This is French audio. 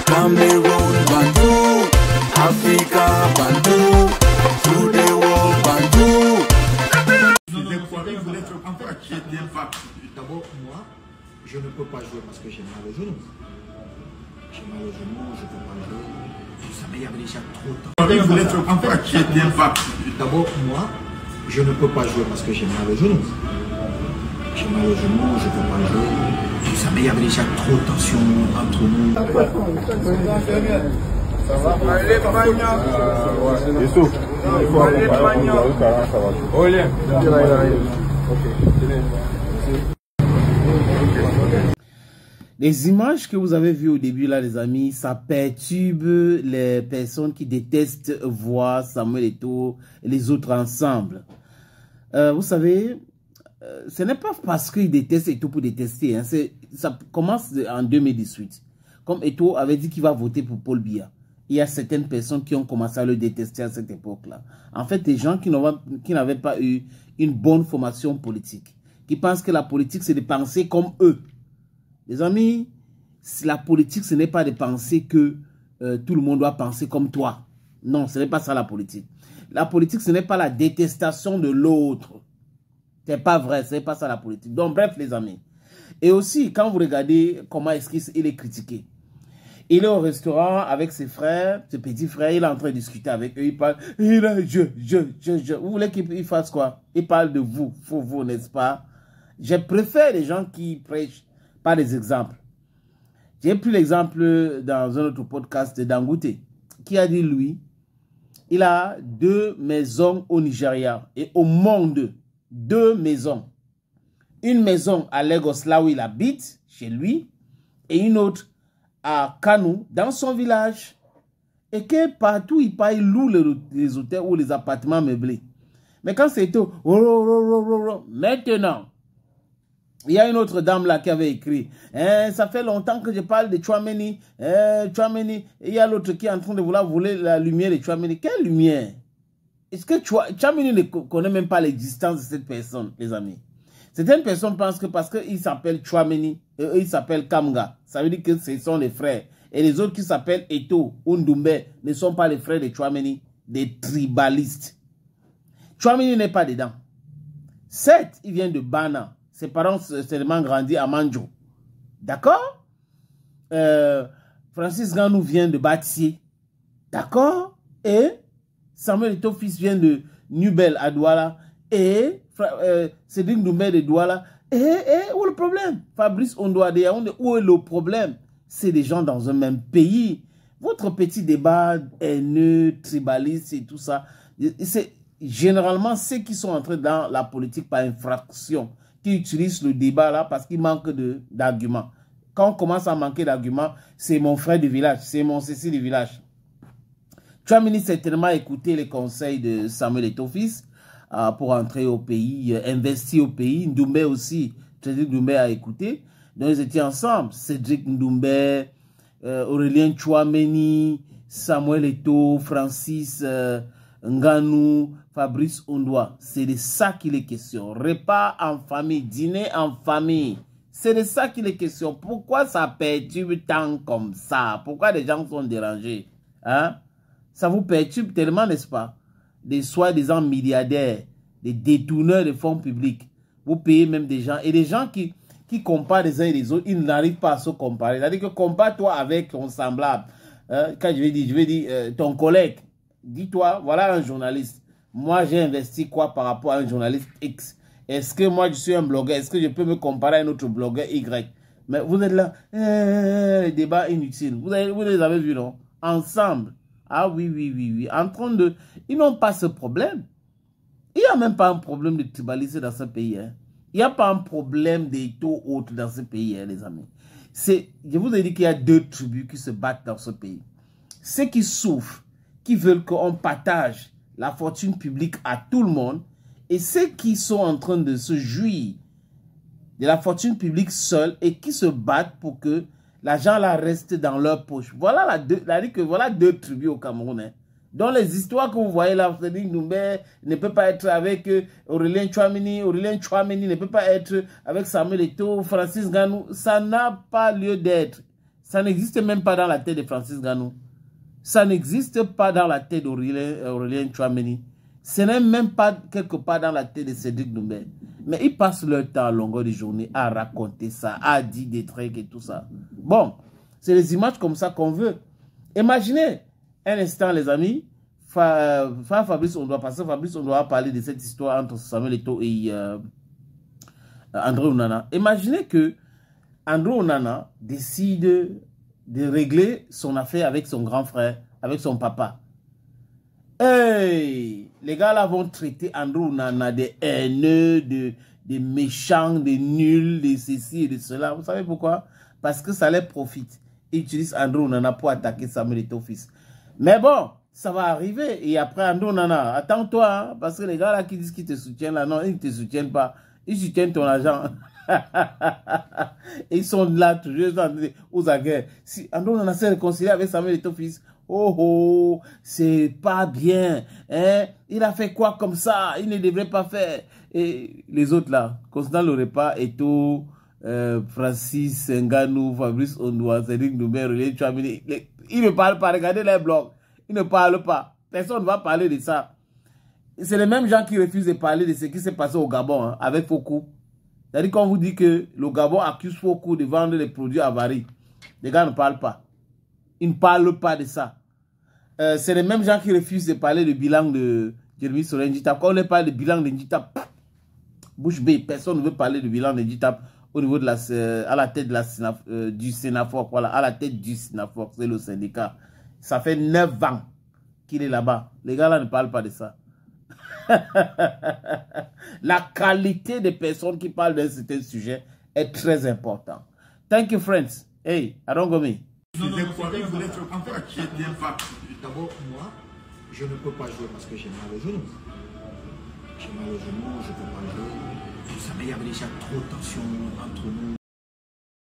Cameroon, Bandou, Africa, Bandou, through the world, Bandou. D'abord, moi, je ne peux pas jouer parce que j'ai mal au genou. J'ai mal au genou, je ne peux pas jouer. Ça m'est arrivé déjà trop tard. D'abord, moi, je ne peux pas jouer parce que j'ai mal au genou. J'ai mal au genou, je ne peux pas jouer. Ça m'est arrivé déjà trop de tension entre nous. Ça va? Allez, les images que vous avez vues au début là, les amis, ça perturbe les personnes qui détestent voir Samuel Eto'o et les autres ensemble. Vous savez, ce n'est pas parce qu'ils détestent Eto'o pour détester. Hein, ça commence en 2018. Comme Eto'o avait dit qu'il va voter pour Paul Biya. Il y a certaines personnes qui ont commencé à le détester à cette époque-là. En fait, des gens qui n'avaient pas eu une bonne formation politique, qui pensent que la politique, c'est de penser comme eux. Les amis, la politique, ce n'est pas de penser que tout le monde doit penser comme toi. Non, ce n'est pas ça la politique. La politique, ce n'est pas la détestation de l'autre. Ce n'est pas vrai, ce n'est pas ça la politique. Donc, bref, les amis. Et aussi, quand vous regardez comment est-ce qu'il est critiqué, il est au restaurant avec ses frères, ses petits frères, il est en train de discuter avec eux, il parle, je. Vous voulez qu'il fasse quoi? Il parle de vous, vous, n'est-ce pas? Je préfère les gens qui prêchent par des exemples. J'ai pris l'exemple dans un autre podcast de Dangote, qui a dit, lui, il a 2 maisons au Nigeria et au monde, 2 maisons. Une maison à Lagos, là où il habite, chez lui, et une autre à Kano, dans son village, et que partout il part, il loue les hôtels ou les appartements meublés. Mais quand c'est tout, maintenant, il y a une autre dame là qui avait écrit, ça fait longtemps que je parle de Tchouaméni, Tchouaméni, et il y a l'autre qui est en train de vouloir voler la lumière de Tchouaméni. Quelle lumière? Est-ce que Tchouaméni ne connaît même pas l'existence de cette personne, les amis? Certaines personnes pensent que parce qu'il s'appelle Tchouaméni, il s'appelle Kamga, ça veut dire que ce sont les frères. Et les autres qui s'appellent Eto'o ou Ndoumbe ne sont pas les frères de Tchouaméni, des tribalistes. Tchouaméni n'est pas dedans. Certes, il vient de Bana. Ses parents sont seulement grandis à Manjo. D'accord? Francis Ganou vient de Batié. D'accord? Et Samuel Eto'o fils vient de Nubel à Douala. Et Cédric Ndoumbe de Douala. Et où est le problème? Fabrice Ondoa de Yaoundé, où est le problème? C'est des gens dans un même pays. Votre petit débat haineux, tribaliste et tout ça, c'est généralement ceux qui sont entrés dans la politique par infraction, qui utilisent le débat là parce qu'il manque d'arguments. Quand on commence à manquer d'arguments, c'est mon frère du village, c'est mon Cécile du village. Tchouaméni certainement écouté les conseils de Samuel Eto'o fils pour entrer au pays, investir au pays. Ndoumbe aussi, Cédric Ndoumbe a écouté. Donc ils étaient ensemble. Cédric Ndoumbe, Aurélien Tchouaméni, Samuel Eto'o, Francis Nganou, Fabrice Ondoa. C'est de ça qu'il est question. Repas en famille, dîner en famille. C'est de ça qu'il est question. Pourquoi ça perturbe tant comme ça? Pourquoi les gens sont dérangés? Hein? Ça vous perturbe tellement, n'est-ce pas? Des soi-disant milliardaires, des détourneurs de fonds publics. Vous payez même des gens. Et des gens qui comparent les uns et les autres, ils n'arrivent pas à se comparer. C'est-à-dire que compare-toi avec ton semblable. Quand je vais dire ton collègue. Dis-toi, voilà un journaliste. Moi, j'ai investi quoi par rapport à un journaliste X? Est-ce que moi, je suis un blogueur? Est-ce que je peux me comparer à un autre blogueur Y? Mais vous êtes là, les débats inutiles. Vous les avez vus, non? Ensemble. Ah oui. En train de... Ils n'ont pas ce problème. Il n'y a même pas un problème de tribalisme dans ce pays. Hein. Il n'y a pas un problème d'État autre dans ce pays, hein, les amis. Je vous ai dit qu'il y a 2 tribus qui se battent dans ce pays. Ceux qui souffrent, qui veulent qu'on partage la fortune publique à tout le monde, et ceux qui sont en train de se jouir de la fortune publique seule et qui se battent pour que l'argent là reste dans leur poche. Voilà voilà 2 tribus au Cameroun. Hein. Dans les histoires que vous voyez là, Cédric Ndoumbe ne peut pas être avec Aurélien Tchouaméni ne peut pas être avec Samuel Eto'o, Francis Nganou. Ça n'a pas lieu d'être. Ça n'existe même pas dans la tête de Francis Ngannou. Ça n'existe pas dans la tête d'Aurélien Tchouameni. Ce n'est même pas quelque part dans la tête de Cédric Doumbé. Mais ils passent leur temps à longueur de journée à raconter ça, à dire des trucs et tout ça. Bon, c'est les images comme ça qu'on veut. Imaginez un instant, les amis, Fabrice, on doit parler de cette histoire entre Samuel Eto'o et André Onana. Imaginez que André Onana décide de régler son affaire avec son grand frère, avec son papa. Hey, les gars là vont traiter André Onana de haineux, de méchants, de nuls, de ceci et de cela. Vous savez pourquoi? Parce que ça leur profite. Ils utilisent André Onana pour attaquer Samuel Eto'o fils. Mais bon, ça va arriver. Et après André Onana, attends-toi, hein, parce que les gars là qui disent qu'ils te soutiennent là, non, ils ne te soutiennent pas. Ils soutiennent ton argent. Ils sont là toujours aux aguets. Si André Onana s'est réconcilié avec Samuel Eto'o fils, oh, c'est pas bien. Hein? Il a fait quoi comme ça? Il ne devrait pas faire. Et les autres là, concernant le repas, Eto'o, Francis Ngannou, Fabrice Ondoa, Cédric Doumbé, Aurélien Tchouameni, ils ne parlent pas. Regardez les blogs. Ils ne parlent pas. Personne ne va parler de ça. C'est les mêmes gens qui refusent de parler de ce qui s'est passé au Gabon, hein, avec Foucault. C'est-à-dire qu'on vous dit que le Gabon accuse Foucault de vendre des produits avaries. Les gars ne parlent pas. Ils ne parlent pas de ça. C'est les mêmes gens qui refusent de parler du bilan de Jérémy Sorin Njitap. Quand on leur parle du bilan de Njitap, bouche bée, personne ne veut parler du bilan de Njitap au niveau de à la tête de la, du Sénafor. Voilà, à la tête du Sénafor, c'est le syndicat. Ça fait 9 ans qu'il est là-bas. Les gars là ne parlent pas de ça. La qualité des personnes qui parlent d'un certain sujet est très importante. Thank you, friends. Hey, Arongomi. Non, d'abord, moi, je ne peux pas jouer parce que j'ai mal au genou. J'ai mal au genou, je ne peux pas jouer. Vous savez, il y avait déjà trop de tension entre nous.